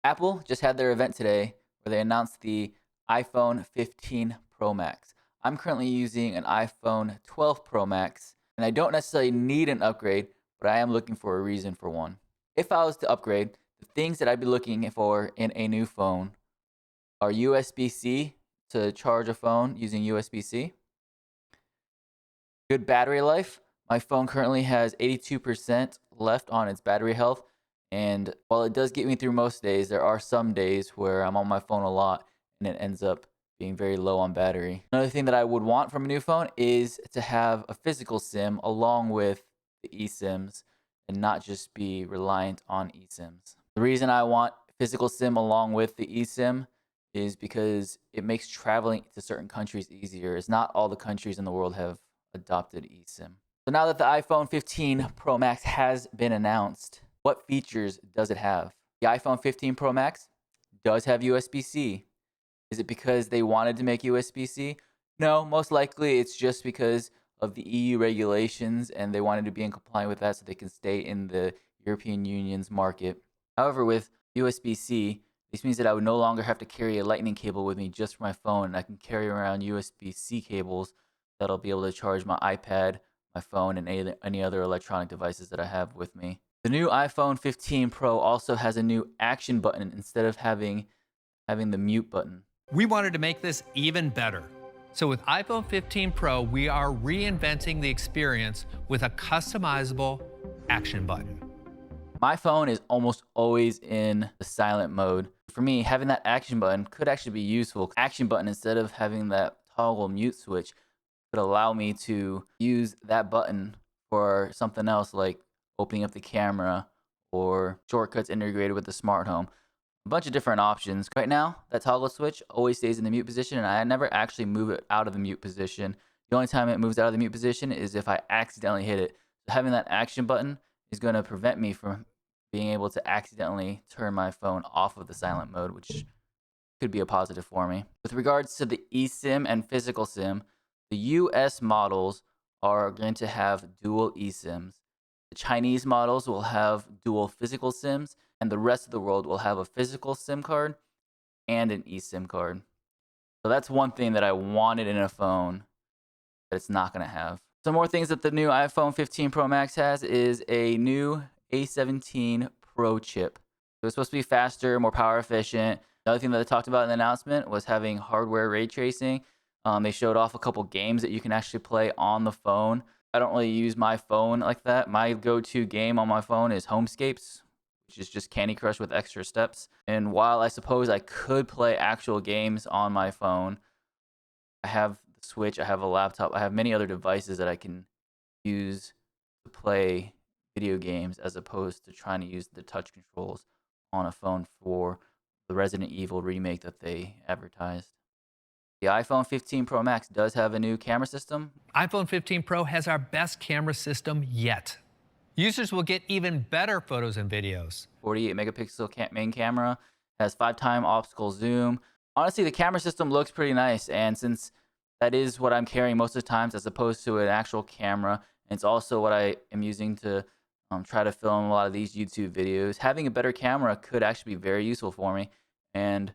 Apple just had their event today where they announced the iPhone 15 Pro Max. I'm currently using an iPhone 12 Pro Max, and I don't necessarily need an upgrade, but I am looking for a reason for one. If I was to upgrade, the things that I'd be looking for in a new phone are USB-C to charge a phone using USB-C, good battery life. My phone currently has 82% left on its battery health. And while it does get me through most days, there are some days where I'm on my phone a lot and it ends up being very low on battery. Another thing that I would want from a new phone is to have a physical SIM along with the eSIMs and not just be reliant on eSIMs. The reason I want physical SIM along with the eSIM is because it makes traveling to certain countries easier, as not all the countries in the world have adopted eSIM. So now that the iPhone 15 Pro Max has been announced, what features does it have? The iPhone 15 Pro Max does have USB-C. Is it because they wanted to make USB-C? No, most likely it's just because of the EU regulations and they wanted to be in compliance with that so they can stay in the European Union's market. However, with USB-C, this means that I would no longer have to carry a lightning cable with me just for my phone, and I can carry around USB-C cables that'll be able to charge my iPad, my phone, and any other electronic devices that I have with me. The new iPhone 15 Pro also has a new action button instead of having the mute button. We wanted to make this even better. So with iPhone 15 Pro, we are reinventing the experience with a customizable action button. My phone is almost always in the silent mode. For me, having that action button could actually be useful. Action button, instead of having that toggle mute switch, could allow me to use that button for something else like opening up the camera or shortcuts integrated with the smart home. A bunch of different options. Right now, that toggle switch always stays in the mute position, and I never actually move it out of the mute position. The only time it moves out of the mute position is if I accidentally hit it. So having that action button is going to prevent me from being able to accidentally turn my phone off of the silent mode, which could be a positive for me. With regards to the eSIM and physical SIM, the US models are going to have dual eSIMs. The Chinese models will have dual physical SIMs, and the rest of the world will have a physical SIM card and an eSIM card. So that's one thing that I wanted in a phone that it's not going to have. Some more things that the new iPhone 15 Pro Max has is a new A17 Pro chip. So it's supposed to be faster, more power efficient. Another thing that they talked about in the announcement was having hardware ray tracing. They showed off a couple games that you can actually play on the phone. I don't really use my phone like that. My go-to game on my phone is Homescapes, which is just Candy Crush with extra steps. And while I suppose I could play actual games on my phone, I have the Switch, I have a laptop, I have many other devices that I can use to play video games as opposed to trying to use the touch controls on a phone for the Resident Evil remake that they advertised. The iPhone 15 Pro Max does have a new camera system. iPhone 15 Pro has our best camera system yet. Users will get even better photos and videos. 48 megapixel main camera, has 5-time optical zoom. Honestly, the camera system looks pretty nice, and since that is what I'm carrying most of the times as opposed to an actual camera, and it's also what I am using to try to film a lot of these YouTube videos, having a better camera could actually be very useful for me, and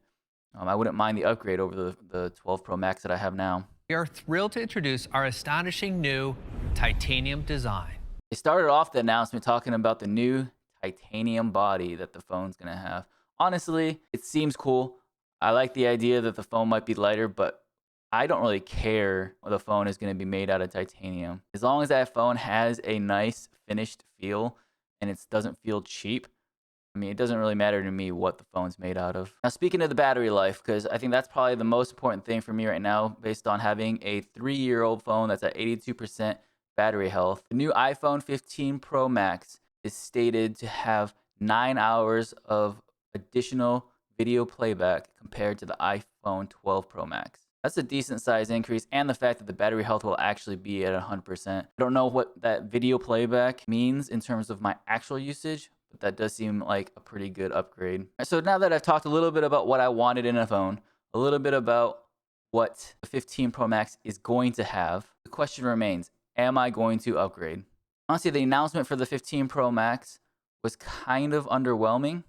I wouldn't mind the upgrade over the 12 Pro Max that I have now. We are thrilled to introduce our astonishing new titanium design. They started off the announcement talking about the new titanium body that the phone's going to have. Honestly, it seems cool. I like the idea that the phone might be lighter, but I don't really care what the phone is going to be made out of titanium. As long as that phone has a nice finished feel and it doesn't feel cheap, I mean, it doesn't really matter to me what the phone's made out of. Now, speaking of the battery life, because I think that's probably the most important thing for me right now, based on having a 3-year-old phone that's at 82% battery health. The new iPhone 15 Pro Max is stated to have 9 hours of additional video playback compared to the iPhone 12 Pro Max. That's a decent size increase, and the fact that the battery health will actually be at 100%. I don't know what that video playback means in terms of my actual usage, but that does seem like a pretty good upgrade. So now that I've talked a little bit about what I wanted in a phone, a little bit about what the 15 Pro Max is going to have, the question remains, am I going to upgrade? Honestly, the announcement for the 15 Pro Max was kind of underwhelming.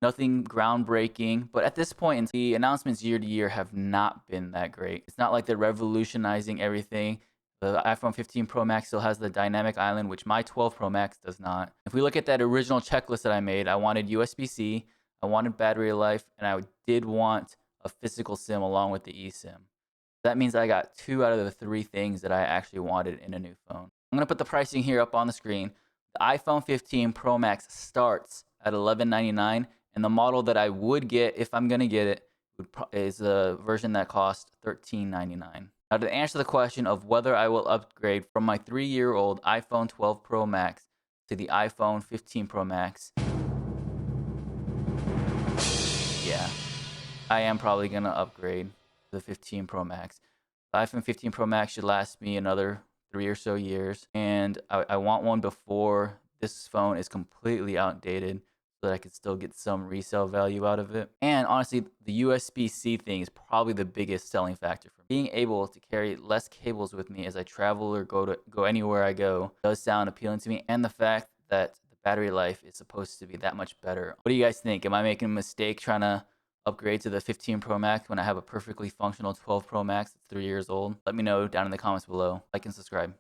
Nothing groundbreaking, but at this point, the announcements year to year have not been that great. It's not like they're revolutionizing everything. The iPhone 15 Pro Max still has the dynamic island, which my 12 Pro Max does not. If we look at that original checklist that I made, I wanted USB-C, I wanted battery life, and I did want a physical SIM along with the eSIM. That means I got 2 out of the 3 things that I actually wanted in a new phone. I'm gonna put the pricing here up on the screen. The iPhone 15 Pro Max starts at $11.99, and the model that I would get if I'm gonna get it is a version that costs $13.99. Now, to answer the question of whether I will upgrade from my 3-year-old iPhone 12 Pro Max to the iPhone 15 Pro Max, yeah, I am probably gonna upgrade to the 15 Pro Max. The iPhone 15 Pro Max should last me another 3 or so years, and I want one before this phone is completely outdated so that I could still get some resale value out of it. And honestly, the USB-C thing is probably the biggest selling factor for me. Being able to carry less cables with me as I travel or go anywhere I go does sound appealing to me, and the fact that the battery life is supposed to be that much better. What do you guys think? Am I making a mistake trying to upgrade to the 15 Pro Max when I have a perfectly functional 12 Pro Max that's 3 years old? Let me know down in the comments below. Like and subscribe.